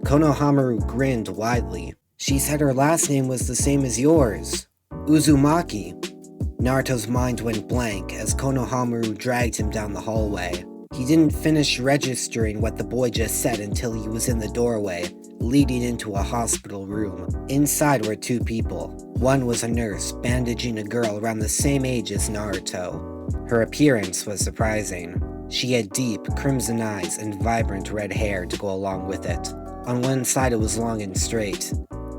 Konohamaru grinned widely. She said her last name was the same as yours. Uzumaki. Naruto's mind went blank as Konohamaru dragged him down the hallway. He didn't finish registering what the boy just said until he was in the doorway, leading into a hospital room. Inside were two people. One was a nurse, bandaging a girl around the same age as Naruto. Her appearance was surprising. She had deep, crimson eyes and vibrant red hair to go along with it. On one side it was long and straight,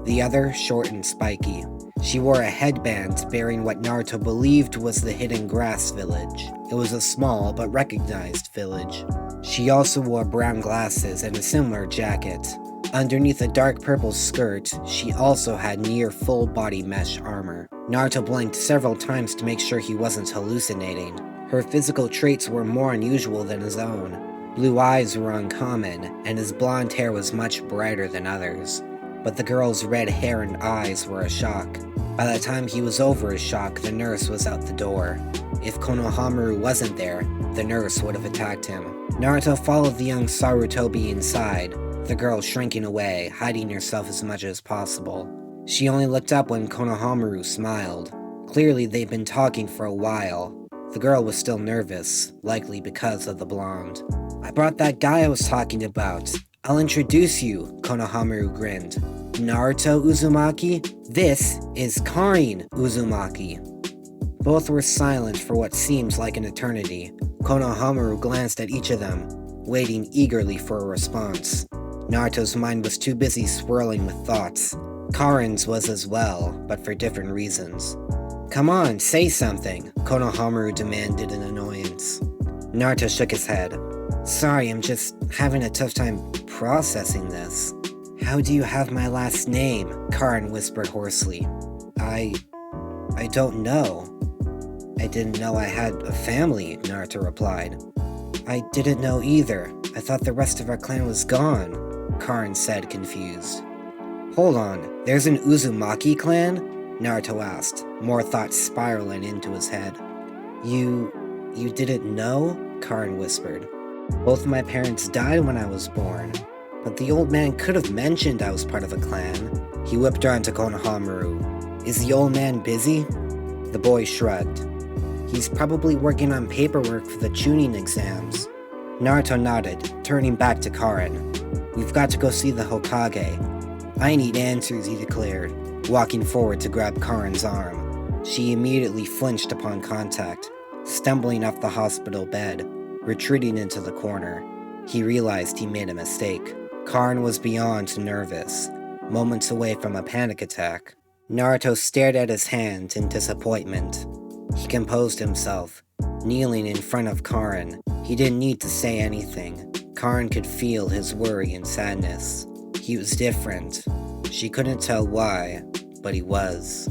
the other short and spiky. She wore a headband bearing what Naruto believed was the Hidden Grass Village. It was a small but recognized village. She also wore brown glasses and a similar jacket. Underneath a dark purple skirt, she also had near full body mesh armor. Naruto blinked several times to make sure he wasn't hallucinating. Her physical traits were more unusual than his own. Blue eyes were uncommon, and his blonde hair was much brighter than others. But the girl's red hair and eyes were a shock. By the time he was over his shock, the nurse was out the door. If Konohamaru wasn't there, the nurse would have attacked him. Naruto followed the young Sarutobi inside, the girl shrinking away, hiding herself as much as possible. She only looked up when Konohamaru smiled. Clearly they'd been talking for a while. The girl was still nervous, likely because of the blonde. "I brought that guy I was talking about. I'll introduce you," Konohamaru grinned. "Naruto Uzumaki? This is Karin Uzumaki." Both were silent for what seemed like an eternity. Konohamaru glanced at each of them, waiting eagerly for a response. Naruto's mind was too busy swirling with thoughts. Karin's was as well, but for different reasons. "Come on, say something," Konohamaru demanded in annoyance. Naruto shook his head. "Sorry, I'm just having a tough time processing this." "How do you have my last name?" Karin whispered hoarsely. I don't know." "I didn't know I had a family," Naruto replied. "I didn't know either. I thought the rest of our clan was gone," Karin said, confused. "Hold on, there's an Uzumaki clan?" Naruto asked, more thoughts spiraling into his head. You didn't know?" Karin whispered. "Both my parents died when I was born, but the old man could have mentioned I was part of a clan." He whipped around to Konohamaru. "Is the old man busy?" The boy shrugged. "He's probably working on paperwork for the tuning exams." Naruto nodded, turning back to Karin. "We've got to go see the Hokage." "I need answers," he declared, walking forward to grab Karin's arm. She immediately flinched upon contact, stumbling off the hospital bed, retreating into the corner. He realized he made a mistake. Karin was beyond nervous, moments away from a panic attack. Naruto stared at his hand in disappointment. He composed himself, kneeling in front of Karin. He didn't need to say anything. Karin could feel his worry and sadness. He was different. She couldn't tell why, but he was.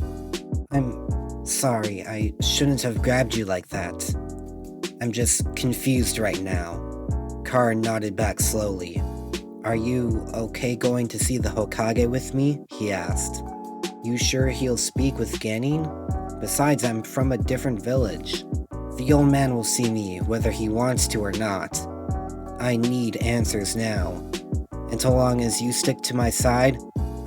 "I'm sorry, I shouldn't have grabbed you like that. I'm just confused right now." Karin nodded back slowly. "Are you okay going to see the Hokage with me?" he asked. "You sure he'll speak with Genin? Besides, I'm from a different village. The old man will see me, whether he wants to or not. I need answers now. And so long as you stick to my side,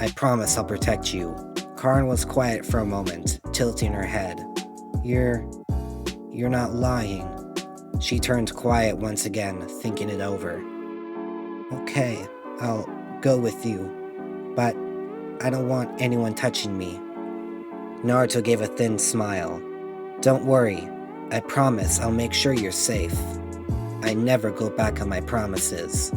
I promise I'll protect you." Karin was quiet for a moment, tilting her head. You're not lying." She turned quiet once again, thinking it over. "Okay, I'll go with you, but I don't want anyone touching me." Naruto gave a thin smile. "Don't worry, I promise I'll make sure you're safe. I never go back on my promises."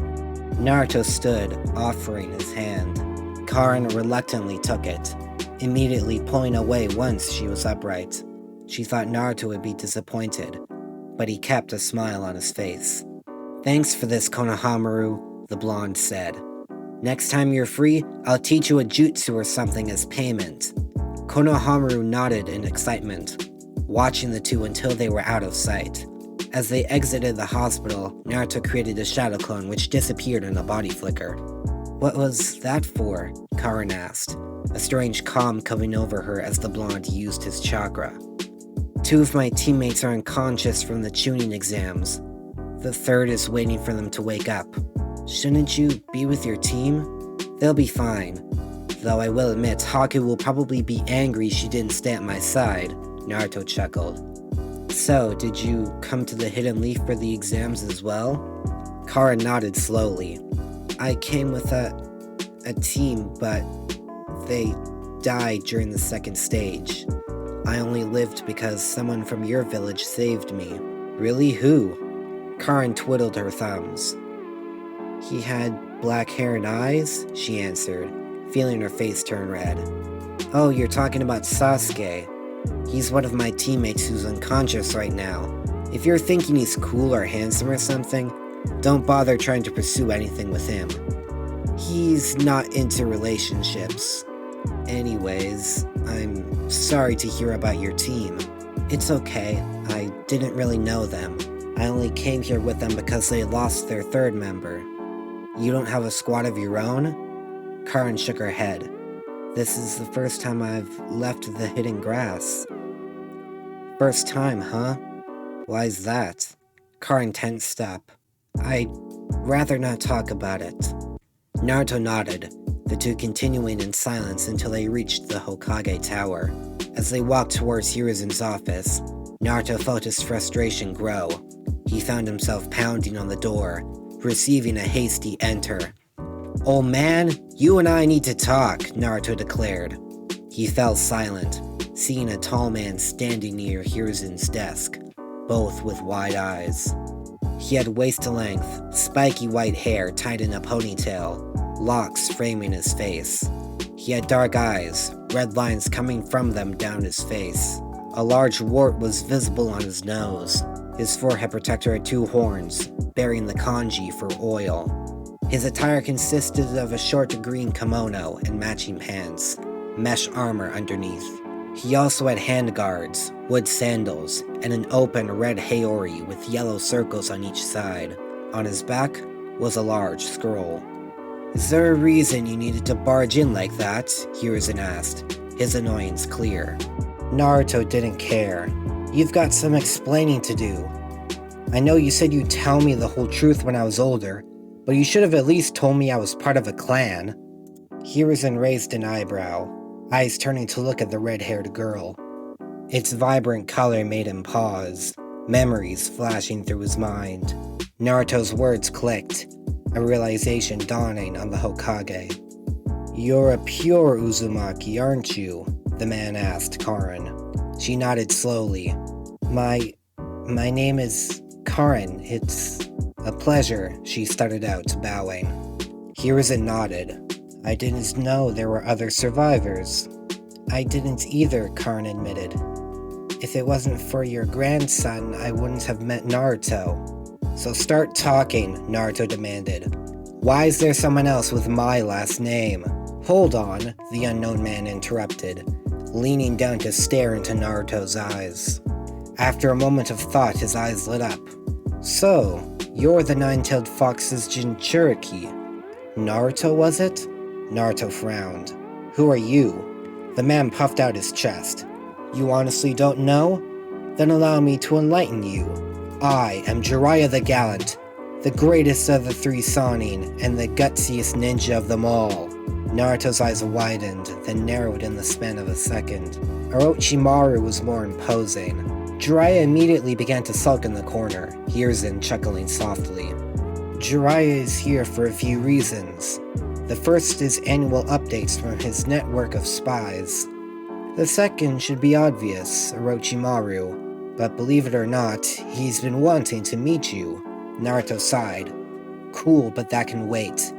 Naruto stood, offering his hand. Karin reluctantly took it, immediately pulling away once she was upright. She thought Naruto would be disappointed, but he kept a smile on his face. "Thanks for this, Konohamaru," the blonde said. "Next time you're free, I'll teach you a jutsu or something as payment." Konohamaru nodded in excitement, watching the two until they were out of sight. As they exited the hospital, Naruto created a shadow clone which disappeared in a body flicker. "What was that for?" Karin asked, a strange calm coming over her as the blonde used his chakra. "Two of my teammates are unconscious from the tuning exams. The third is waiting for them to wake up. Shouldn't you be with your team?" They'll be fine. Though I will admit, Haku will probably be angry she didn't stay at my side, Naruto chuckled. So, did you come to the Hidden Leaf for the exams as well? Kara nodded slowly. I came with a team, but they died during the second stage. I only lived because someone from your village saved me. Really? Who? Karin twiddled her thumbs. He had black hair and eyes, she answered, feeling her face turn red. Oh, you're talking about Sasuke. He's one of my teammates who's unconscious right now. If you're thinking he's cool or handsome or something, don't bother trying to pursue anything with him. He's not into relationships. Anyways, I'm sorry to hear about your team. It's okay, I didn't really know them. I only came here with them because they lost their third member. You don't have a squad of your own? Karin shook her head. This is the first time I've left the hidden grass. First time, huh? Why's that? Karin tensed up. I'd rather not talk about it. Naruto nodded, the two continuing in silence until they reached the Hokage tower. As they walked towards Hiruzen's office, Naruto felt his frustration grow. He found himself pounding on the door, receiving a hasty enter. "Old man, you and I need to talk," Naruto declared. He fell silent, seeing a tall man standing near Hiruzen's desk, both with wide eyes. He had waist-length, spiky white hair tied in a ponytail, locks framing his face. He had dark eyes, red lines coming from them down his face. A large wart was visible on his nose. His forehead protector had two horns, bearing the kanji for oil. His attire consisted of a short green kimono and matching pants, mesh armor underneath. He also had handguards, wood sandals, and an open red haori with yellow circles on each side. On his back was a large scroll. "Is there a reason you needed to barge in like that?" Hiruzen asked, his annoyance clear. Naruto didn't care. "You've got some explaining to do. I know you said you'd tell me the whole truth when I was older, but you should have at least told me I was part of a clan." Hiruzen raised an eyebrow, eyes turning to look at the red-haired girl. Its vibrant color made him pause, memories flashing through his mind. Naruto's words clicked, a realization dawning on the Hokage. "You're a pure Uzumaki, aren't you?" the man asked Karin. She nodded slowly. My name is Karin. It's a pleasure," she started out, bowing. Hiruzen nodded. "I didn't know there were other survivors." "I didn't either," Karin admitted. "If it wasn't for your grandson, I wouldn't have met Naruto." "So start talking," Naruto demanded. "Why is there someone else with my last name?" "Hold on," the unknown man interrupted, leaning down to stare into Naruto's eyes. After a moment of thought, his eyes lit up. "So, you're the nine-tailed fox's Jinchuriki. Naruto, was it?" Naruto frowned. "Who are you?" The man puffed out his chest. "You honestly don't know? Then allow me to enlighten you. I am Jiraiya the Gallant, the greatest of the three Sannin, and the gutsiest ninja of them all." Naruto's eyes widened, then narrowed in the span of a second. Orochimaru was more imposing. Jiraiya immediately began to sulk in the corner, Hiruzen chuckling softly. "Jiraiya is here for a few reasons. The first is annual updates from his network of spies. The second should be obvious, Orochimaru. But believe it or not, he's been wanting to meet you." Naruto sighed. "Cool, but that can wait.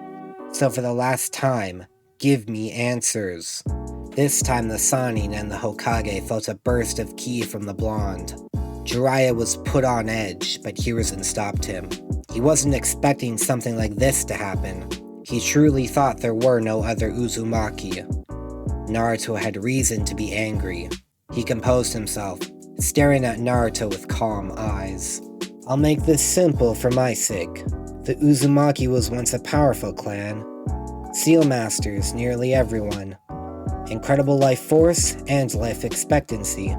So for the last time, give me answers." This time the Sannin and the Hokage felt a burst of ki from the blonde. Jiraiya was put on edge, but Hiruzen stopped him. He wasn't expecting something like this to happen. He truly thought there were no other Uzumaki. Naruto had reason to be angry. He composed himself, staring at Naruto with calm eyes. "I'll make this simple for my sake. The Uzumaki was once a powerful clan. Seal Masters, nearly everyone. Incredible life force and life expectancy.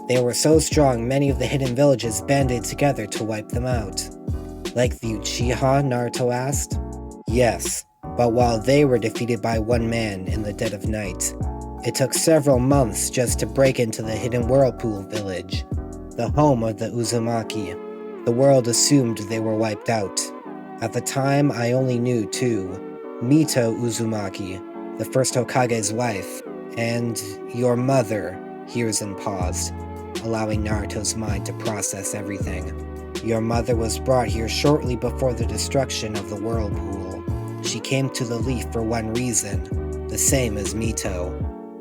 They were so strong many of the hidden villages banded together to wipe them out." "Like the Uchiha?" Naruto asked. "Yes, But while they were defeated by one man in the dead of night, it took several months just to break into the hidden Whirlpool village, the home of the Uzumaki. The world assumed they were wiped out. At the time, I only knew two: Mito Uzumaki, the first Hokage's wife, and your mother. Hiruzen paused, allowing Naruto's mind to process everything. Your mother was brought here shortly before the destruction of the Whirlpool. She came to the leaf for one reason, the same as Mito.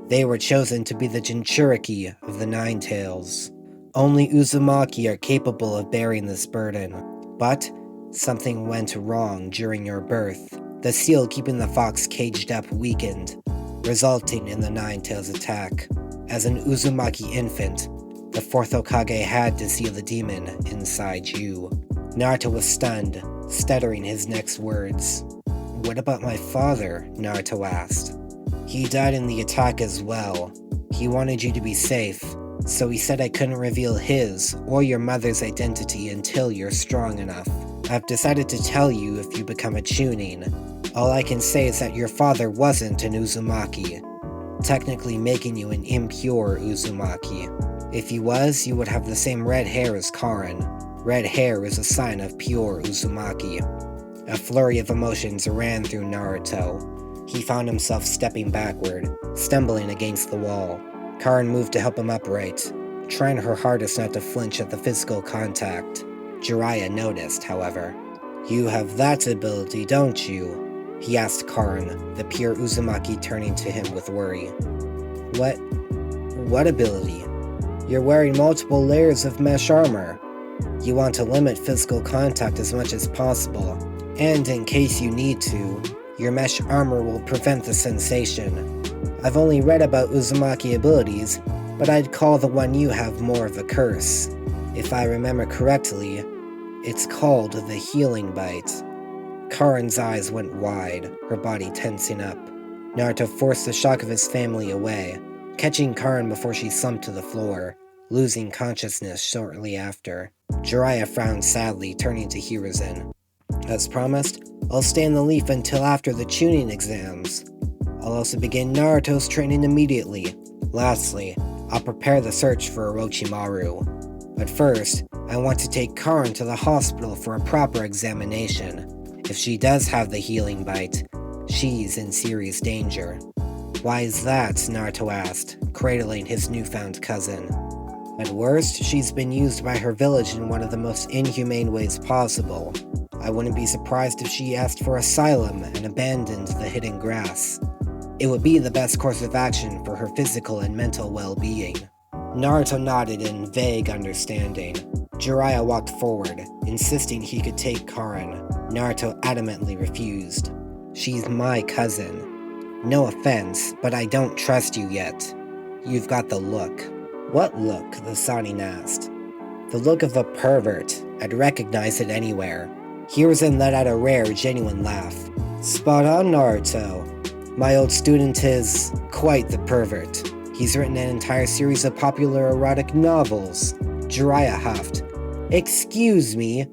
They were chosen to be the Jinchuriki of the Nine Tails. Only Uzumaki are capable of bearing this burden. But something went wrong during your birth. The seal keeping the fox caged up weakened, resulting in the Nine Tails attack. As an Uzumaki infant, the fourth Hokage had to seal the demon inside you. Naruto was stunned, stuttering his next words. What about my father? Naruto asked. He died in the attack as well. He wanted you to be safe, so he said I couldn't reveal his or your mother's identity until you're strong enough. I've decided to tell you if you become a Chunin. All I can say is that your father wasn't an Uzumaki, technically making you an impure Uzumaki. If he was, you would have the same red hair as Karin. Red hair is a sign of pure Uzumaki. A flurry of emotions ran through Naruto. He found himself stepping backward, stumbling against the wall. Karin moved to help him upright, trying her hardest not to flinch at the physical contact. Jiraiya noticed, however. You have that ability, don't you? He asked Karin, the pure Uzumaki turning to him with worry. What ability? You're wearing multiple layers of mesh armor. You want to limit physical contact as much as possible, and in case you need to, your mesh armor will prevent the sensation. I've only read about Uzumaki abilities, but I'd call the one you have more of a curse. If I remember correctly, it's called the Healing Bite. Karin's eyes went wide, her body tensing up. Naruto forced the shock of his family away, catching Karin before she slumped to the floor, losing consciousness shortly after. Jiraiya frowned sadly, turning to Hiruzen. As promised, I'll stay in the leaf until after the Chunin exams. I'll also begin Naruto's training immediately. Lastly, I'll prepare the search for Orochimaru. But first, I want to take Karin to the hospital for a proper examination. If she does have the healing bite, she's in serious danger. Why is that? Naruto asked, cradling his newfound cousin. At worst, she's been used by her village in one of the most inhumane ways possible. I wouldn't be surprised if she asked for asylum and abandoned the hidden grass. It would be the best course of action for her physical and mental well-being. Naruto nodded in vague understanding. Jiraiya walked forward, insisting he could take Karin. Naruto adamantly refused. She's my cousin. No offense, but I don't trust you yet. You've got the look. What look? The Sannin asked. The look of a pervert. I'd recognize it anywhere. Hiruzen let out a rare, genuine laugh. Spot on, Naruto. My old student is quite the pervert. He's written an entire series of popular erotic novels. Jiraiya huffed. Excuse me?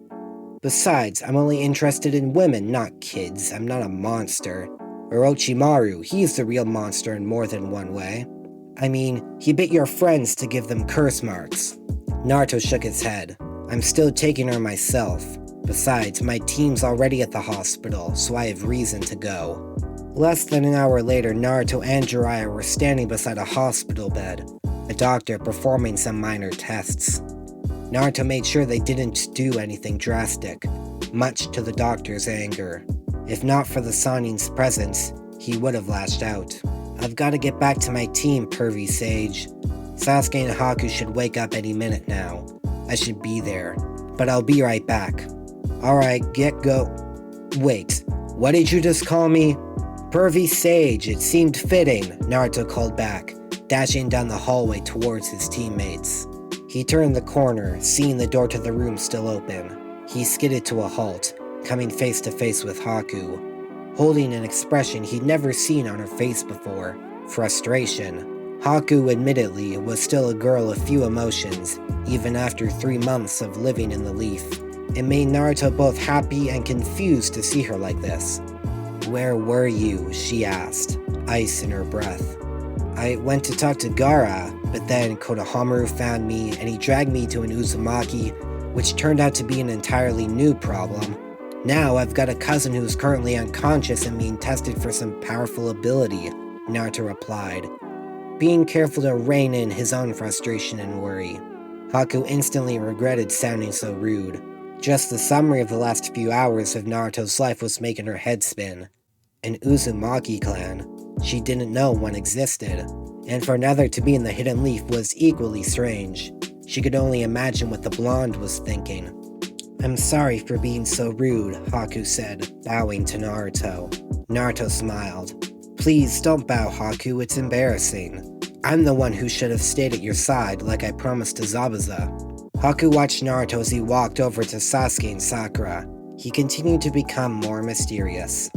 Besides, I'm only interested in women, not kids. I'm not a monster. Orochimaru, he's the real monster in more than one way. I mean, he bit your friends to give them curse marks. Naruto shook his head. I'm still taking her myself. Besides, my team's already at the hospital, so I have reason to go. Less than an hour later, Naruto and Jiraiya were standing beside a hospital bed, a doctor performing some minor tests. Naruto made sure they didn't do anything drastic, much to the doctor's anger. If not for the Sannin's presence, he would have lashed out. I've got to get back to my team, pervy sage. Sasuke and Haku should wake up any minute now. I should be there, but I'll be right back. Alright, go. Wait, what did you just call me? Pervy sage, it seemed fitting, Naruto called back, dashing down the hallway towards his teammates. He turned the corner, seeing the door to the room still open. He skidded to a halt, coming face to face with Haku, holding an expression he'd never seen on her face before, frustration. Haku, admittedly, was still a girl of few emotions, even after 3 months of living in the leaf. It made Naruto both happy and confused to see her like this. Where were you? She asked, ice in her breath. I went to talk to Gaara, but then Konohamaru found me and he dragged me to an Uzumaki, which turned out to be an entirely new problem. Now I've got a cousin who's currently unconscious and being tested for some powerful ability, Naruto replied, being careful to rein in his own frustration and worry. Haku instantly regretted sounding so rude. Just the summary of the last few hours of Naruto's life was making her head spin. An Uzumaki clan she didn't know one existed, and for another to be in the Hidden Leaf was equally strange. She could only imagine what the blonde was thinking. I'm sorry for being so rude, Haku said, bowing to Naruto. Naruto smiled. Please don't bow, Haku, it's embarrassing. I'm the one who should have stayed at your side like I promised to Zabuza. Haku watched Naruto as he walked over to Sasuke and Sakura. He continued to become more mysterious.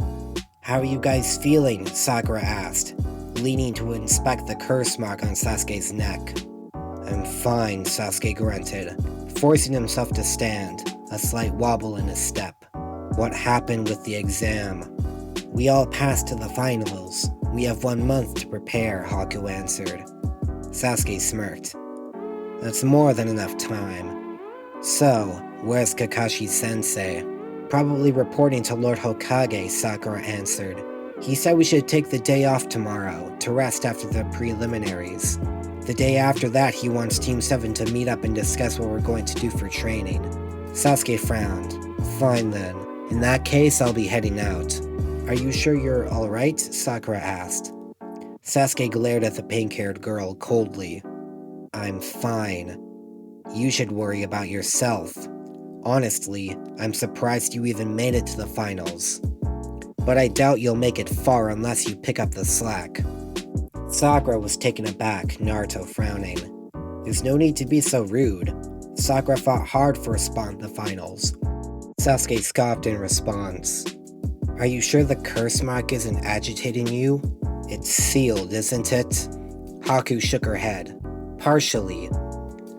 How are you guys feeling? Sakura asked, leaning to inspect the curse mark on Sasuke's neck. I'm fine, Sasuke grunted, forcing himself to stand, a slight wobble in his step. What happened with the exam? We all passed to the finals. We have 1 month to prepare, Haku answered. Sasuke smirked. That's more than enough time. So, where's Kakashi-sensei? Probably reporting to Lord Hokage, Sakura answered. He said we should take the day off tomorrow, to rest after the preliminaries. The day after that, he wants Team 7 to meet up and discuss what we're going to do for training. Sasuke frowned. Fine then. In that case, I'll be heading out. Are you sure you're alright? Sakura asked. Sasuke glared at the pink-haired girl coldly. I'm fine. You should worry about yourself. Honestly, I'm surprised you even made it to the finals. But I doubt you'll make it far unless you pick up the slack. Sakura was taken aback, Naruto frowning. There's no need to be so rude. Sakura fought hard for a spot in the finals. Sasuke scoffed in response. Are you sure the curse mark isn't agitating you? It's sealed, isn't it? Haku shook her head. Partially.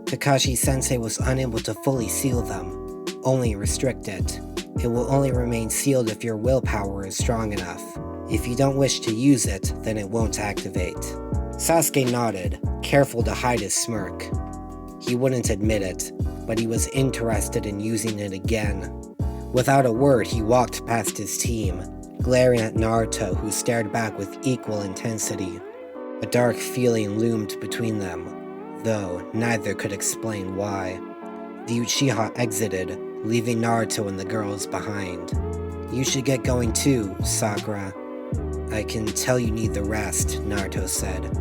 Kakashi-sensei was unable to fully seal them, only restrict it. It will only remain sealed if your willpower is strong enough. If you don't wish to use it, then it won't activate. Sasuke nodded, careful to hide his smirk. He wouldn't admit it, but he was interested in using it again. Without a word, he walked past his team, glaring at Naruto, who stared back with equal intensity. A dark feeling loomed between them, though neither could explain why. The Uchiha exited, leaving Naruto and the girls behind. You should get going too, Sakura. I can tell you need the rest, Naruto said.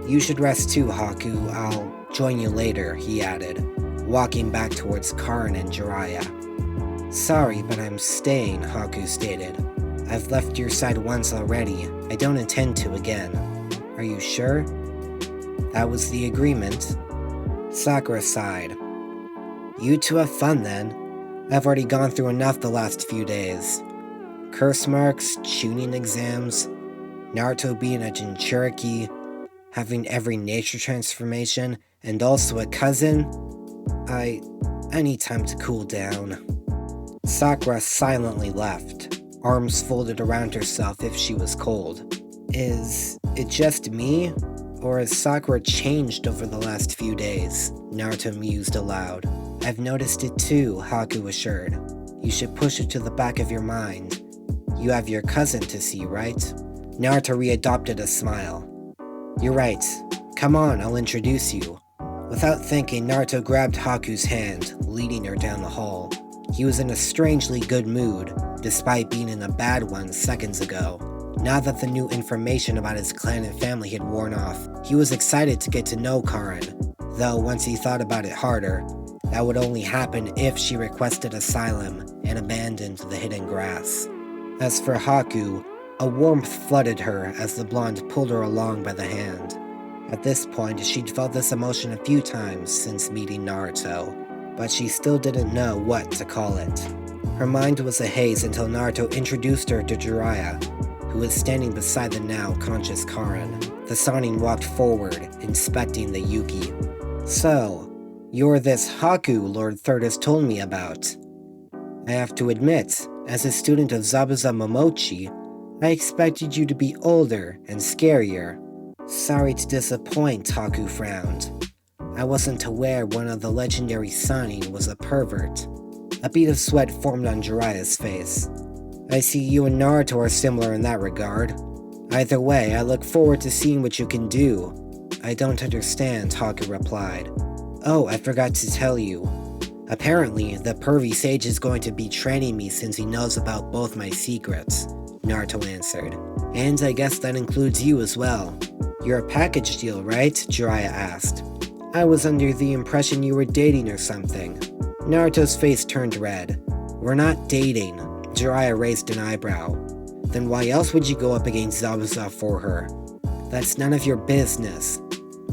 You should rest too, Haku. I'll join you later, he added, walking back towards Karin and Jiraiya. Sorry, but I'm staying, Haku stated. I've left your side once already. I don't intend to again. Are you sure? That was the agreement. Sakura sighed. You two have fun then. I've already gone through enough the last few days. Curse marks, tuning exams, Naruto being a Jinchuriki, having every nature transformation, and also a cousin. I need time to cool down. Sakura silently left, arms folded around herself if she was cold. Is it just me? Or has Sakura changed over the last few days? Naruto mused aloud. I've noticed it too, Haku assured. You should push it to the back of your mind. You have your cousin to see, right? Naruto readopted a smile. You're right. Come on, I'll introduce you. Without thinking, Naruto grabbed Haku's hand, leading her down the hall. He was in a strangely good mood, despite being in a bad one seconds ago. Now that the new information about his clan and family had worn off, he was excited to get to know Karin, though once he thought about it harder, that would only happen if she requested asylum and abandoned the hidden grass. As for Haku, a warmth flooded her as the blonde pulled her along by the hand. At this point, she'd felt this emotion a few times since meeting Naruto, but she still didn't know what to call it. Her mind was a haze until Naruto introduced her to Jiraiya, who was standing beside the now conscious Karin. The Sannin walked forward, inspecting the Yuki. So, you're this Haku Lord Third has told me about. I have to admit, as a student of Zabuza Momochi, I expected you to be older and scarier. Sorry to disappoint, Haku frowned. I wasn't aware one of the legendary Sannin was a pervert. A bead of sweat formed on Jiraiya's face. I see you and Naruto are similar in that regard. Either way, I look forward to seeing what you can do. I don't understand, Haku replied. Oh, I forgot to tell you. Apparently, the pervy sage is going to be training me since he knows about both my secrets, Naruto answered. And I guess that includes you as well. You're a package deal, right? Jiraiya asked. I was under the impression you were dating or something. Naruto's face turned red. We're not dating. Jiraiya raised an eyebrow. Then why else would you go up against Zabuza for her? That's none of your business.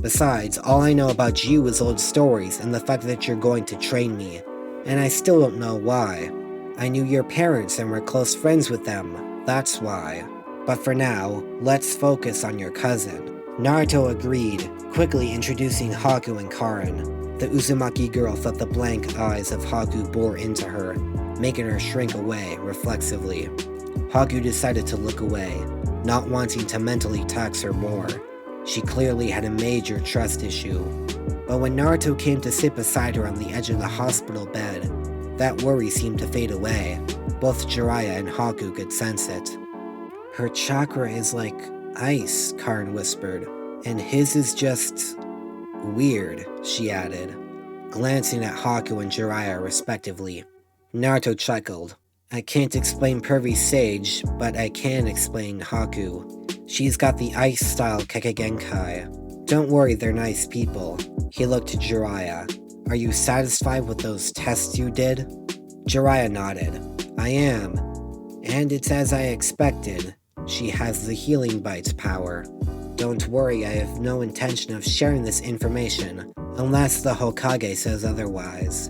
Besides, all I know about you is old stories and the fact that you're going to train me. And I still don't know why. I knew your parents and were close friends with them. That's why. But for now, let's focus on your cousin. Naruto agreed, quickly introducing Haku and Karin. The Uzumaki girl felt the blank eyes of Haku bore into her, making her shrink away reflexively. Haku decided to look away, not wanting to mentally tax her more. She clearly had a major trust issue. But when Naruto came to sit beside her on the edge of the hospital bed, that worry seemed to fade away. Both Jiraiya and Haku could sense it. Her chakra is like ice, Karin whispered, and his is just weird, she added, glancing at Haku and Jiraiya respectively. Naruto chuckled. I can't explain Pervy Sage, but I can explain Haku. She's got the ice-style Kekkei. Don't worry, they're nice people. He looked to Jiraiya. Are you satisfied with those tests you did? Jiraiya nodded. I am. And it's as I expected. She has the healing bite power. Don't worry, I have no intention of sharing this information, unless the Hokage says otherwise.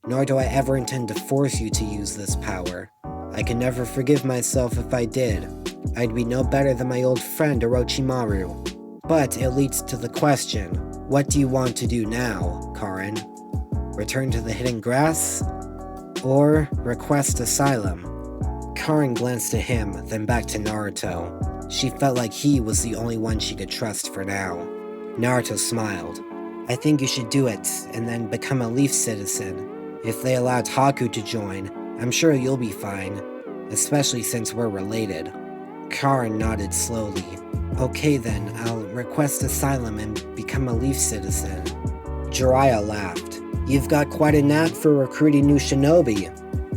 Nor do I ever intend to force you to use this power. I can never forgive myself if I did. I'd be no better than my old friend Orochimaru. But it leads to the question, what do you want to do now, Karin? Return to the hidden grass? Or request asylum? Karin glanced at him, then back to Naruto. She felt like he was the only one she could trust for now. Naruto smiled. I think you should do it, and then become a Leaf citizen. If they allowed Haku to join, I'm sure you'll be fine, especially since we're related. Karin nodded slowly. Okay then, I'll request asylum and become a Leaf citizen. Jiraiya laughed. You've got quite a knack for recruiting new shinobi.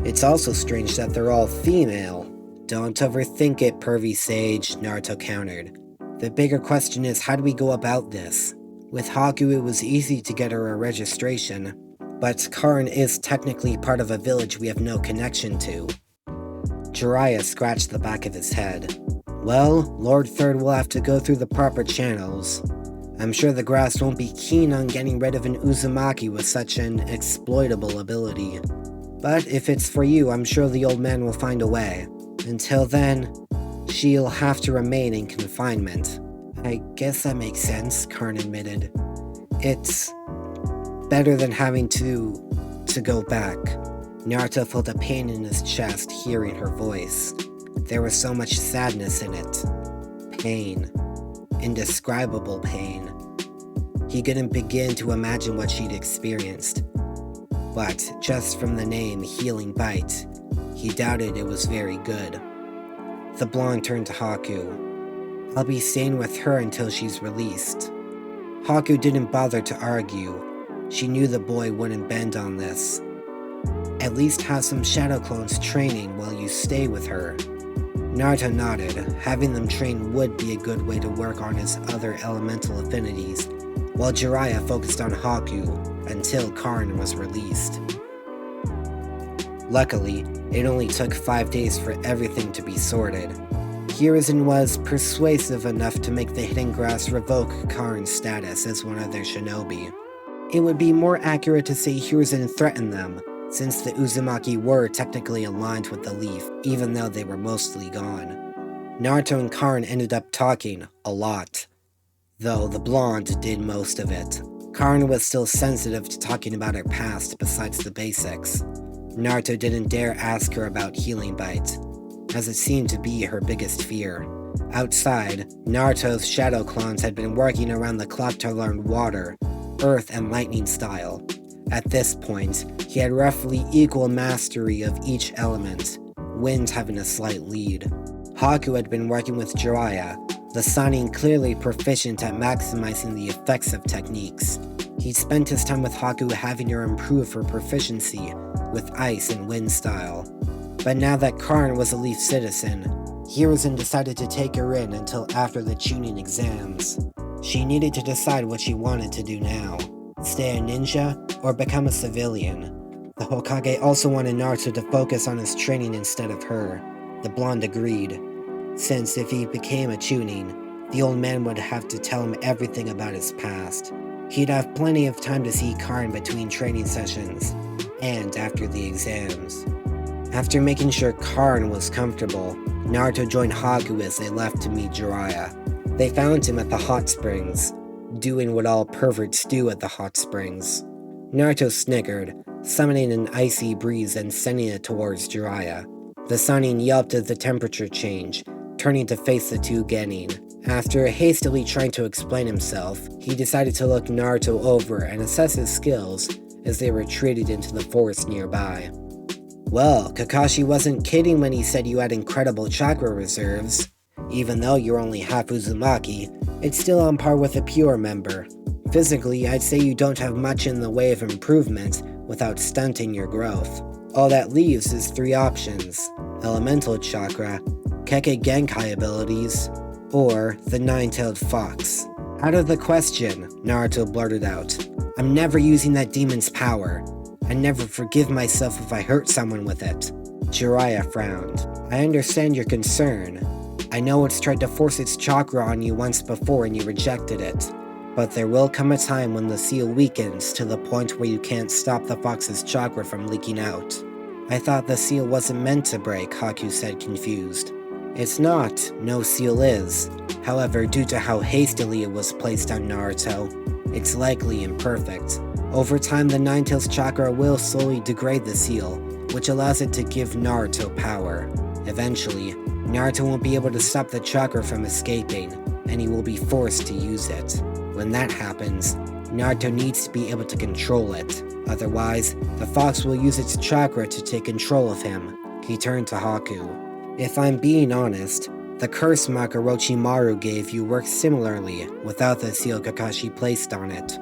It's also strange that they're all female. Don't overthink it, Pervy Sage, Naruto countered. The bigger question is, how do we go about this? With Haku, it was easy to get her a registration, but Karin is technically part of a village we have no connection to. Jiraiya scratched the back of his head. Well, Lord Third will have to go through the proper channels. I'm sure the grass won't be keen on getting rid of an Uzumaki with such an exploitable ability. But if it's for you, I'm sure the old man will find a way. Until then, she'll have to remain in confinement. I guess that makes sense, Karin admitted. It's better than having to go back. Naruto felt a pain in his chest hearing her voice. There was so much sadness in it. Pain. Indescribable pain. He couldn't begin to imagine what she'd experienced. But just from the name Healing Bite, he doubted it was very good. The blonde turned to Haku. I'll be staying with her until she's released. Haku didn't bother to argue. She knew the boy wouldn't bend on this. At least have some shadow clones training while you stay with her. Naruto nodded. Having them train would be a good way to work on his other elemental affinities, while Jiraiya focused on Haku until Karin was released. Luckily, it only took 5 days for everything to be sorted. Hiruzen was persuasive enough to make the Hidden Grass revoke Karin's status as one of their shinobi. It would be more accurate to say Hiruzen threatened them, since the Uzumaki were technically aligned with the Leaf, even though they were mostly gone. Naruto and Karin ended up talking a lot, though the blonde did most of it. Karin was still sensitive to talking about her past besides the basics. Naruto didn't dare ask her about Healing Bite. as it seemed to be her biggest fear. Outside, Naruto's shadow clones had been working around the clock to learn water, earth, and lightning style. At this point, he had roughly equal mastery of each element, wind having a slight lead. Haku had been working with Jiraiya, the Sannin clearly proficient at maximizing the effects of techniques. He'd spent his time with Haku having her improve her proficiency with ice and wind style. But now that Karn was a Leaf citizen, Hiruzen decided to take her in until after the Chunin exams. She needed to decide what she wanted to do now, stay a ninja or become a civilian. The Hokage also wanted Naruto to focus on his training instead of her. The blonde agreed, since if he became a Chunin, the old man would have to tell him everything about his past. He'd have plenty of time to see Karn between training sessions, and after the exams. After making sure Karn was comfortable, Naruto joined Haku as they left to meet Jiraiya. They found him at the hot springs, doing what all perverts do at the hot springs. Naruto snickered, summoning an icy breeze and sending it towards Jiraiya. The Sannin yelped at the temperature change, turning to face the two Genin. After hastily trying to explain himself, he decided to look Naruto over and assess his skills as they retreated into the forest nearby. Well, Kakashi wasn't kidding when he said you had incredible chakra reserves. Even though you're only half Uzumaki, it's still on par with a pure member. Physically, I'd say you don't have much in the way of improvement without stunting your growth. All that leaves is 3 options: elemental chakra, Kekkei Genkai abilities, or the nine-tailed fox. Out of the question, Naruto blurted out. I'm never using that demon's power. I never forgive myself if I hurt someone with it. Jiraiya frowned. I understand your concern. I know it's tried to force its chakra on you once before and you rejected it. But there will come a time when the seal weakens to the point where you can't stop the fox's chakra from leaking out. I thought the seal wasn't meant to break, Haku said, confused. It's not, no seal is. However, due to how hastily it was placed on Naruto, it's likely imperfect. Over time, the Nine-Tails chakra will slowly degrade the seal, which allows it to give Naruto power. Eventually, Naruto won't be able to stop the chakra from escaping, and he will be forced to use it. When that happens, Naruto needs to be able to control it. Otherwise, the fox will use its chakra to take control of him. He turned to Haku. If I'm being honest, the curse mark Orochimaru gave you works similarly without the seal Kakashi placed on it.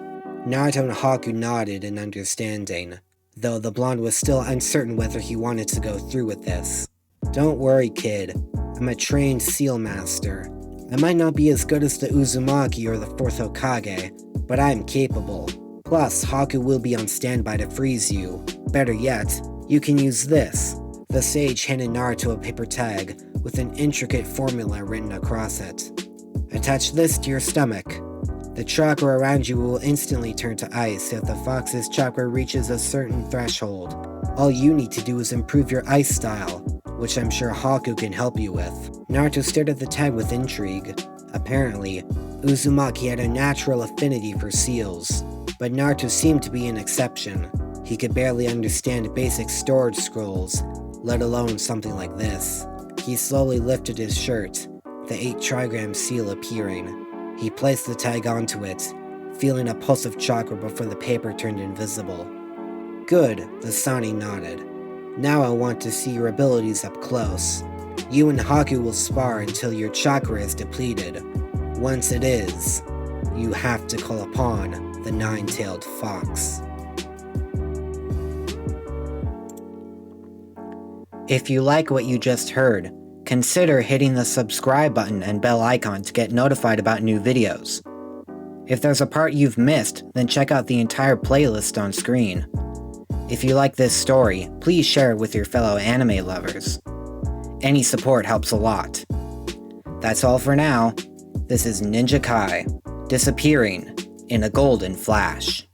Naruto and Haku nodded in understanding, though the blonde was still uncertain whether he wanted to go through with this. Don't worry, kid. I'm a trained seal master. I might not be as good as the Uzumaki or the 4th Hokage, but I'm capable. Plus, Haku will be on standby to freeze you. Better yet, you can use this. The sage handed Naruto a paper tag with an intricate formula written across it. Attach this to your stomach. The chakra around you will instantly turn to ice if the fox's chakra reaches a certain threshold. All you need to do is improve your ice style, which I'm sure Haku can help you with. Naruto stared at the tag with intrigue. Apparently, Uzumaki had a natural affinity for seals, but Naruto seemed to be an exception. He could barely understand basic storage scrolls, let alone something like this. He slowly lifted his shirt, the 8 trigram seal appearing. He placed the tag onto it, feeling a pulse of chakra before the paper turned invisible. Good, the Sannin nodded. Now I want to see your abilities up close. You and Haku will spar until your chakra is depleted. Once it is, you have to call upon the nine-tailed fox. If you like what you just heard, consider hitting the subscribe button and bell icon to get notified about new videos. If there's a part you've missed, then check out the entire playlist on screen. If you like this story, please share it with your fellow anime lovers. Any support helps a lot. That's all for now. This is Ninja Kai, disappearing in a golden flash.